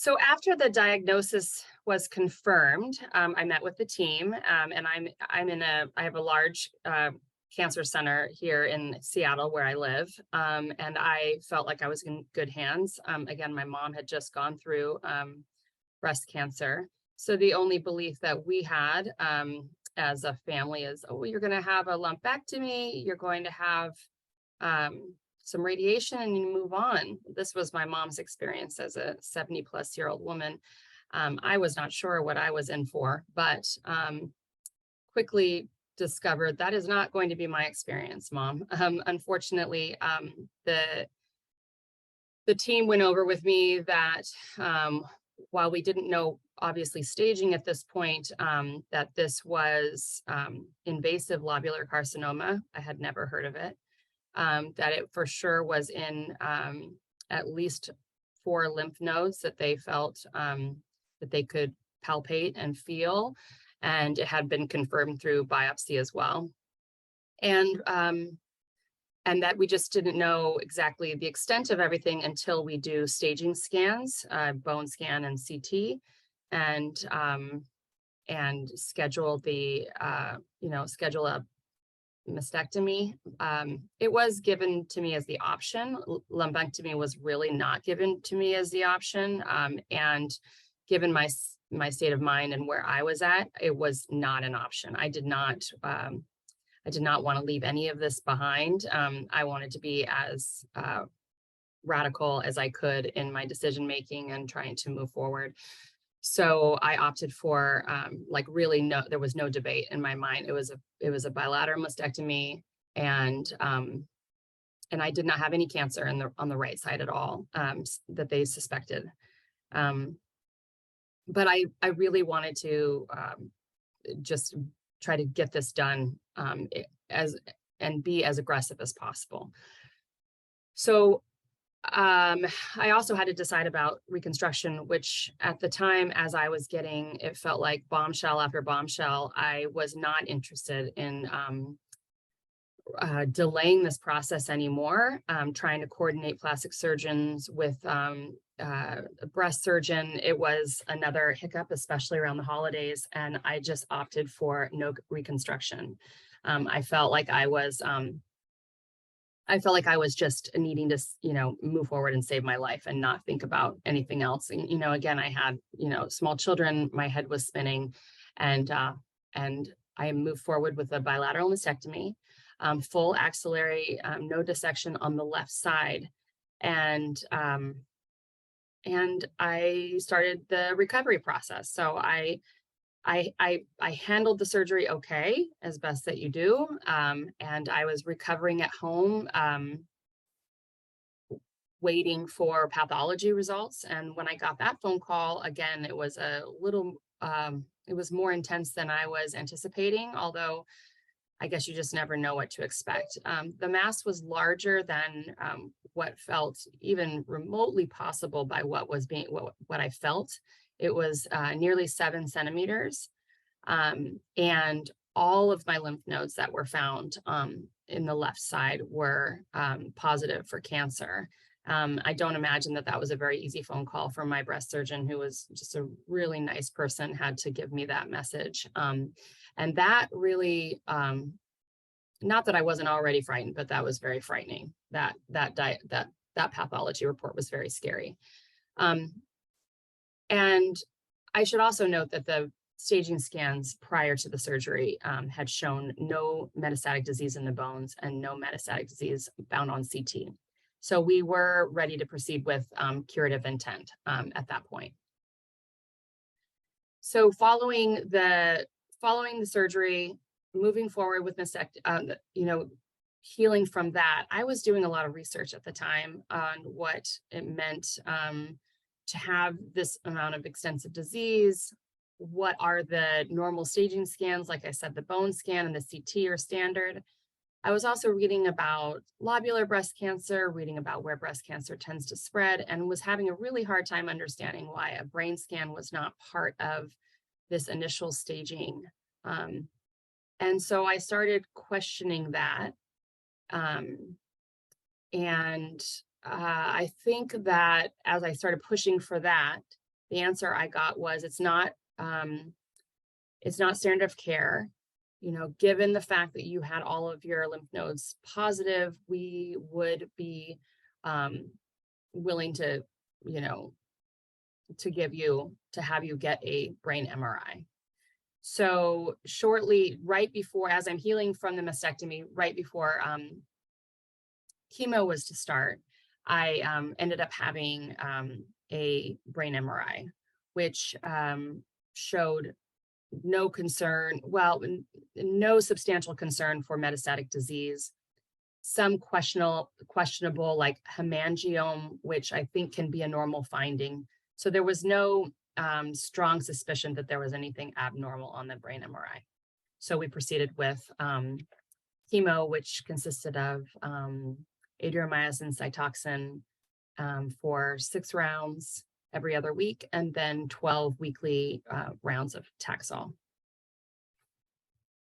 So after the diagnosis was confirmed, I met with the team, and I have a large cancer center here in Seattle where I live, and I felt like I was in good hands. Again, my mom had just gone through breast cancer, so the only belief that we had as a family is, oh, you're going to have a lumpectomy, you're going to have some radiation and you move on. This was my mom's experience as a 70-plus-year-old woman. I was not sure what I was in for, but quickly discovered that is not going to be my experience, Mom. Unfortunately, the team went over with me that while we didn't know, obviously, staging at this point, that this was invasive lobular carcinoma. I had never heard of it. That it for sure was in at least 4 lymph nodes that they felt that they could palpate and feel, and it had been confirmed through biopsy as well. And that we just didn't know exactly the extent of everything until we do staging scans, bone scan and CT, and schedule schedule a mastectomy. It was given to me as the option. Lumpectomy was really not given to me as the option. And given my state of mind and where I was at, it was not an option. I did not want to leave any of this behind. I wanted to be as radical as I could in my decision making and trying to move forward. So I opted for there was no debate in my mind. It was a bilateral mastectomy, and I did not have any cancer on the right side at all that they suspected. But I really wanted to just try to get this done and be as aggressive as possible. So I also had to decide about reconstruction, which at the time, as I was getting, it felt like bombshell after bombshell. I was not interested in delaying this process anymore. Trying to coordinate plastic surgeons with a breast surgeon. It was another hiccup, especially around the holidays, and I just opted for no reconstruction. I felt like I was just needing to, move forward and save my life and not think about anything else. And, again, I had, small children, my head was spinning, and I moved forward with a bilateral mastectomy, full axillary node dissection on the left side. And I started the recovery process. So I handled the surgery okay, as best that you do. And I was recovering at home, waiting for pathology results. And when I got that phone call, again, it was it was more intense than I was anticipating, although I guess you just never know what to expect. The mass was larger than what felt even remotely possible by what I felt. It was nearly 7 centimeters. And all of my lymph nodes that were found in the left side were positive for cancer. I don't imagine that was a very easy phone call from my breast surgeon, who was just a really nice person, had to give me that message. And that really, not that I wasn't already frightened, but that was very frightening. That pathology report was very scary. And I should also note that the staging scans prior to the surgery had shown no metastatic disease in the bones and no metastatic disease found on CT. So we were ready to proceed with curative intent at that point. So following the surgery, moving forward with healing from that, I was doing a lot of research at the time on what it meant to have this amount of extensive disease. What are the normal staging scans? Like I said, the bone scan and the CT are standard. I was also reading about lobular breast cancer, reading about where breast cancer tends to spread, and was having a really hard time understanding why a brain scan was not part of this initial staging. And so I started questioning that. I think that as I started pushing for that, the answer I got was it's not standard of care. You know, given the fact that you had all of your lymph nodes positive, we would be um, willing to, you know, to have you get a brain MRI. So shortly, right before, as I'm healing from the mastectomy, right before chemo was to start, I ended up having a brain MRI, which showed no concern, well, no substantial concern for metastatic disease. Some questionable like hemangiome, which I think can be a normal finding. So there was no strong suspicion that there was anything abnormal on the brain MRI. So we proceeded with chemo, which consisted of adriamycin, Cytoxan for 6 rounds every other week, and then 12 weekly rounds of Taxol.